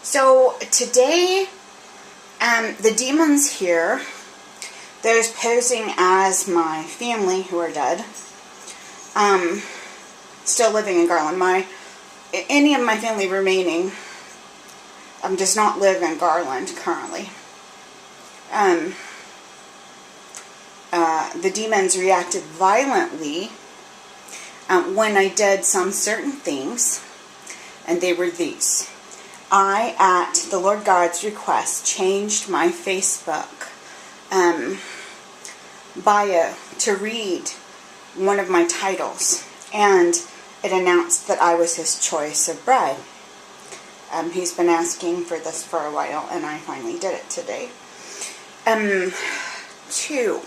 So today, the demons here, those posing as my family who are dead, still living in Garland. Any of my family remaining does not live in Garland currently. The demons reacted violently when I did some certain things, and they were these. I, at the Lord God's request, changed my Facebook bio to read one of my titles, and it announced that I was his choice of bride. He's been asking for this for a while, and I finally did it today. 2,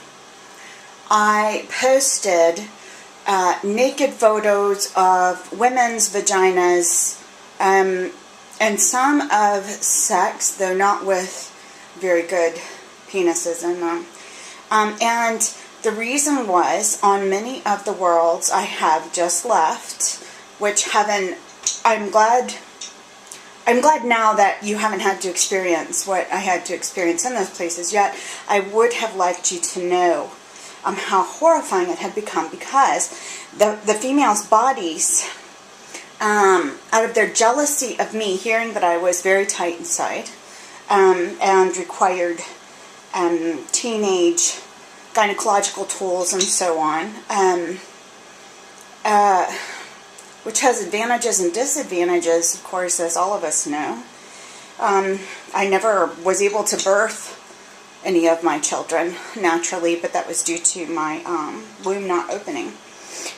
I posted naked photos of women's vaginas, and some of sex, though not with very good penises in them. And the reason was, on many of the worlds I have just left, which heaven, I'm glad now that you haven't had to experience what I had to experience in those places yet. I would have liked you to know how horrifying it had become, because the females' bodies, out of their jealousy of me, hearing that I was very tight inside, and required teenage gynecological tools and so on, which has advantages and disadvantages, of course, as all of us know. I never was able to birth any of my children naturally, but that was due to my womb not opening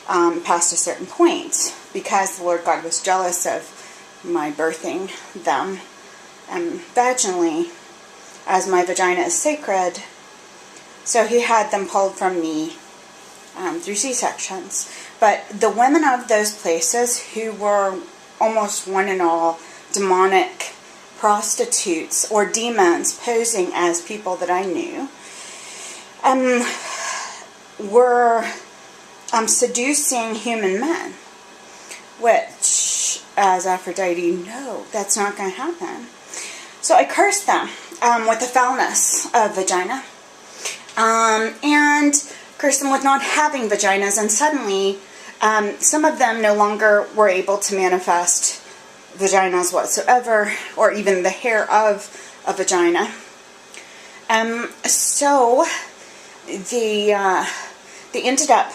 past a certain point, because the Lord God was jealous of my birthing them vaginally, as my vagina is sacred. So he had them pulled from me through C-sections. But the women of those places, who were almost one and all demonic prostitutes or demons posing as people that I knew, were seducing human men, which, as Aphrodite, no, that's not going to happen. So I cursed them with the foulness of vagina, and cursed them with not having vaginas, and suddenly some of them no longer were able to manifest vaginas whatsoever, or even the hair of a vagina. So they ended up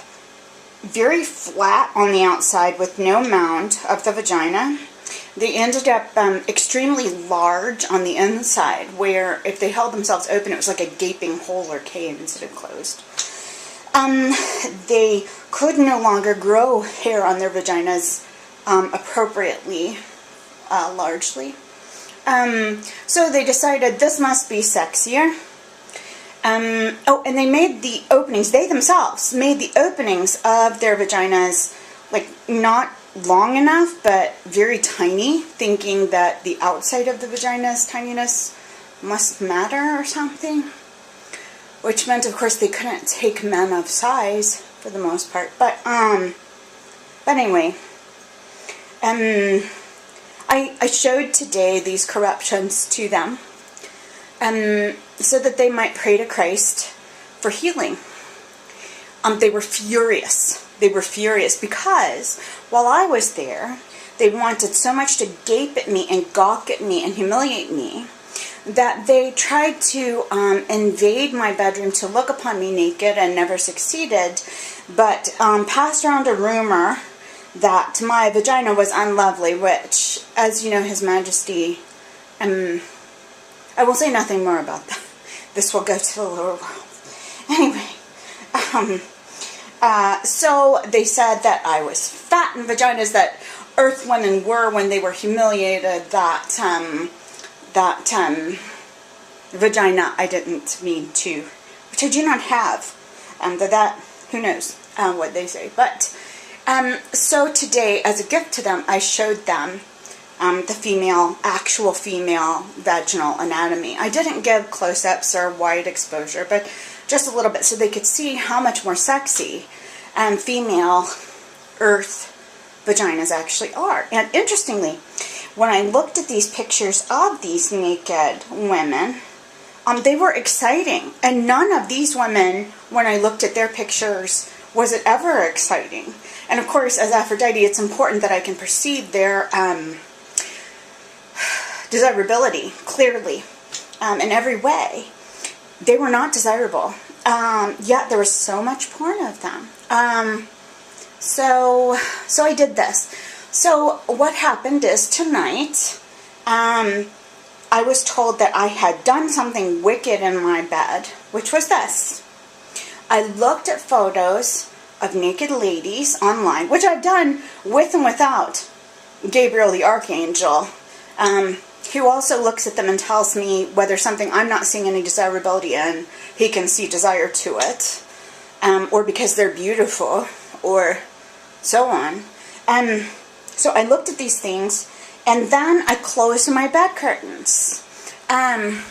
very flat on the outside with no mound of the vagina. They ended up extremely large on the inside, where if they held themselves open, it was like a gaping hole or cave instead of closed. They could no longer grow hair on their vaginas appropriately, largely. So they decided this must be sexier. And they made the openings, they themselves made the openings of their vaginas, like, not long enough, but very tiny, thinking that the outside of the vagina's tininess must matter or something. Which meant, of course, they couldn't take men of size, for the most part. But anyway, I showed today these corruptions to them, so that they might pray to Christ for healing. They were furious. They were furious because while I was there, they wanted so much to gape at me and gawk at me and humiliate me, that they tried to invade my bedroom to look upon me naked, and never succeeded, but passed around a rumor that my vagina was unlovely, which, as you know, His Majesty, I will say nothing more about that. This will go to the lower world. Anyway, so they said that I was fat in vaginas, that earth women were, when they were humiliated, that vagina I didn't mean to, which I do not have, that who knows what they say. But so today, as a gift to them, I showed them the actual female vaginal anatomy. I didn't give close-ups or wide exposure, but just a little bit, so they could see how much more sexy female earth vaginas actually are. And interestingly, when I looked at these pictures of these naked women, they were exciting. And none of these women, when I looked at their pictures, was it ever exciting. And of course, as Aphrodite, it's important that I can perceive their desirability clearly in every way. They were not desirable. Yet there was so much porn of them. So I did this. So what happened is tonight, I was told that I had done something wicked in my bed, which was this. I looked at photos of naked ladies online, which I've done with and without Gabriel the Archangel, who also looks at them and tells me whether something I'm not seeing any desirability in, he can see desire to it, or because they're beautiful, or so on. So I looked at these things, and then I closed my bed curtains. And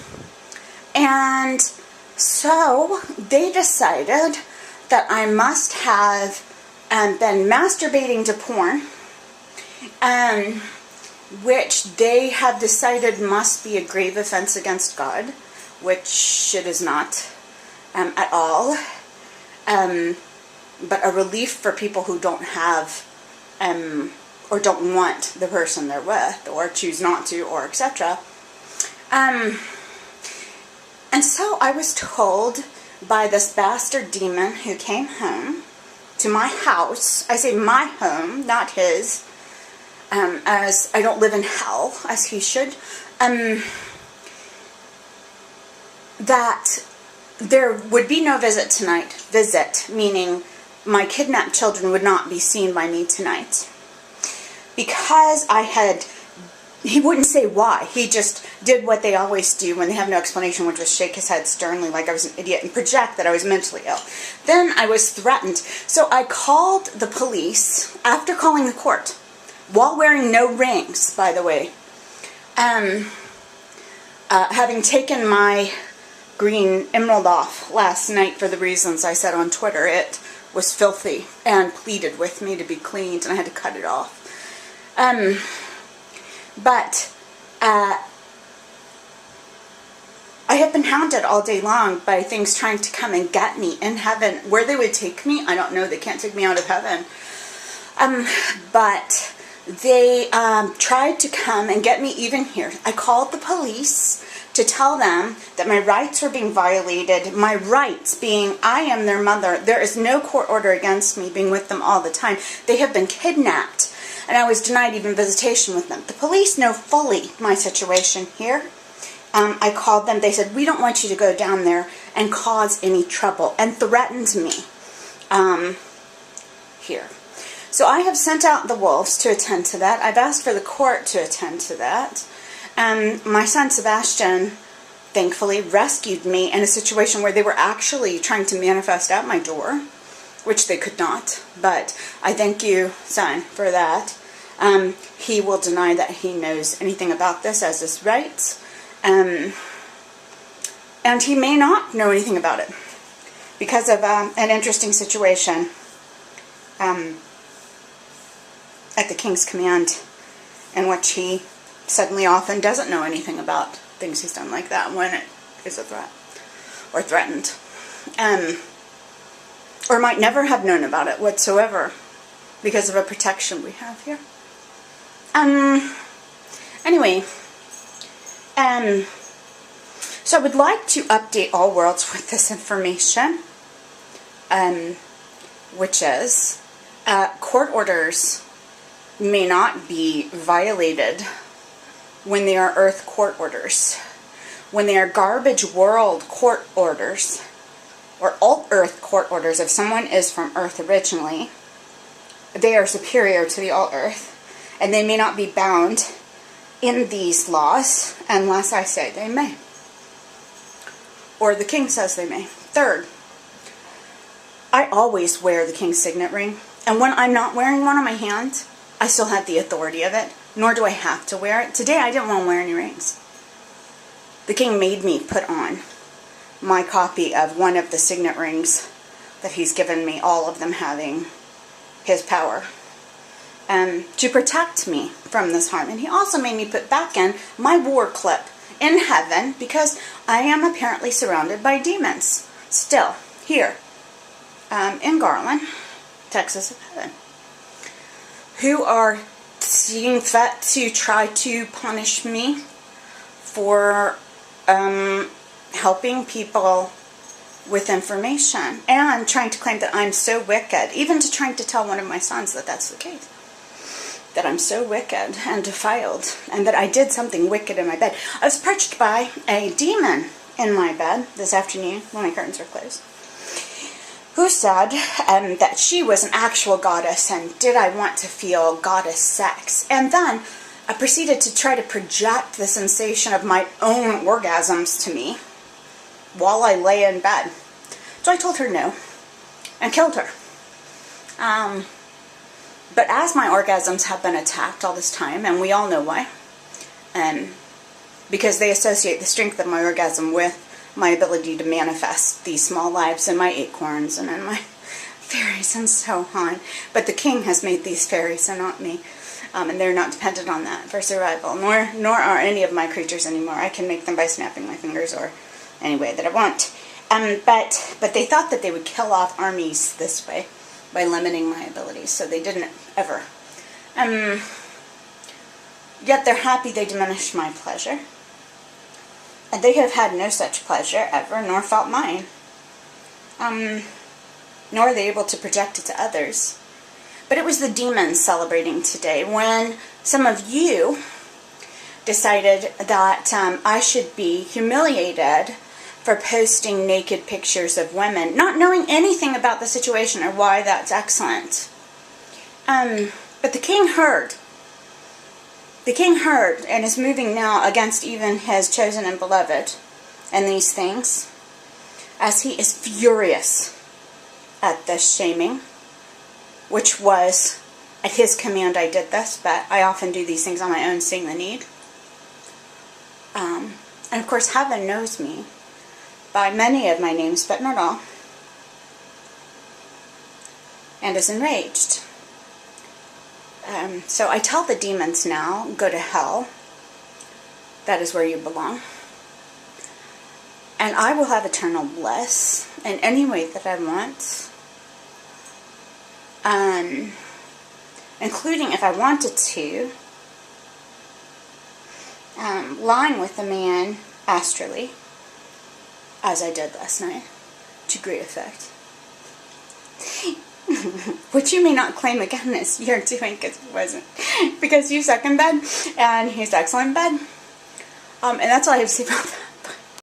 so they decided that I must have been masturbating to porn, which they have decided must be a grave offense against God, which it is not at all, but a relief for people who don't have or don't want the person they're with, or choose not to, or etc. And so I was told by this bastard demon who came home to my house, I say my home, not his, as I don't live in hell, as he should, that there would be no visit tonight. Visit, meaning my kidnapped children would not be seen by me tonight. Because he wouldn't say why. He just did what they always do when they have no explanation, which was shake his head sternly like I was an idiot and project that I was mentally ill. Then I was threatened. So I called the police after calling the court, while wearing no rings, by the way. Having taken my green emerald off last night for the reasons I said on Twitter, it was filthy and pleaded with me to be cleaned, and I had to cut it off. But I have been hounded all day long by things trying to come and get me in heaven. Where they would take me, I don't know. They can't take me out of heaven. But they tried to come and get me even here. I called the police to tell them that my rights were being violated. My rights being, I am their mother. There is no court order against me being with them all the time. They have been kidnapped, and I was denied even visitation with them. The police know fully my situation here. I called them. They said, we don't want you to go down there and cause any trouble, and threatened me here. So I have sent out the wolves to attend to that. I've asked for the court to attend to that. My son Sebastian, thankfully, rescued me in a situation where they were actually trying to manifest at my door, which they could not. But I thank you, son, for that. He will deny that he knows anything about this, as is right. And he may not know anything about it because of an interesting situation at the king's command, in which he suddenly often doesn't know anything about things he's done like that when it is a threat or threatened, or might never have known about it whatsoever because of a protection we have here. Anyway, so I would like to update all worlds with this information, which is court orders may not be violated when they are earth court orders. When they are garbage world court orders, or alt earth court orders, if someone is from earth originally, they are superior to the alt earth, and they may not be bound in these laws unless I say they may, or the king says they may. Third, I always wear the king's signet ring, and when I'm not wearing one on my hand, I still have the authority of it, nor do I have to wear it. Today I didn't want to wear any rings. The king made me put on my copy of one of the signet rings that he's given me, all of them having his power. to protect me from this harm. And he also made me put back in my war clip in heaven, because I am apparently surrounded by demons still here in Garland, Texas, who are seeing fit to try to punish me for helping people with information, and trying to claim that I'm so wicked, even to trying to tell one of my sons that that's the case, that I'm so wicked and defiled, and that I did something wicked in my bed. I was approached by a demon in my bed this afternoon when my curtains were closed, who said that she was an actual goddess, and did I want to feel goddess sex? And then I proceeded to try to project the sensation of my own orgasms to me while I lay in bed. So I told her no, and killed her. But as my orgasms have been attacked all this time, and we all know why, because they associate the strength of my orgasm with my ability to manifest these small lives and my acorns and in my fairies and so on. But the king has made these fairies and not me. And they're not dependent on that for survival, nor are any of my creatures anymore. I can make them by snapping my fingers or any way that I want. But they thought that they would kill off armies this way by limiting my abilities, so they didn't ever. Yet they're happy they diminished my pleasure. And they have had no such pleasure ever, nor felt mine. Nor are they able to project it to others. But it was the demons celebrating today when some of you decided that I should be humiliated for posting naked pictures of women, not knowing anything about the situation or why that's excellent. But the king heard. The king heard and is moving now against even his chosen and beloved and these things, as he is furious at this shaming, which was at his command I did this, but I often do these things on my own, seeing the need. And of course heaven knows me by many of my names, but not all, and is enraged. So I tell the demons now, go to hell. That is where you belong. And I will have eternal bliss in any way that I want. Including, if I wanted to, lying with a man astrally, as I did last night, to great effect. Which you may not claim again as you're doing, because it wasn't. Because you suck in bed, and he sucks in bed. And that's all I have to say about that.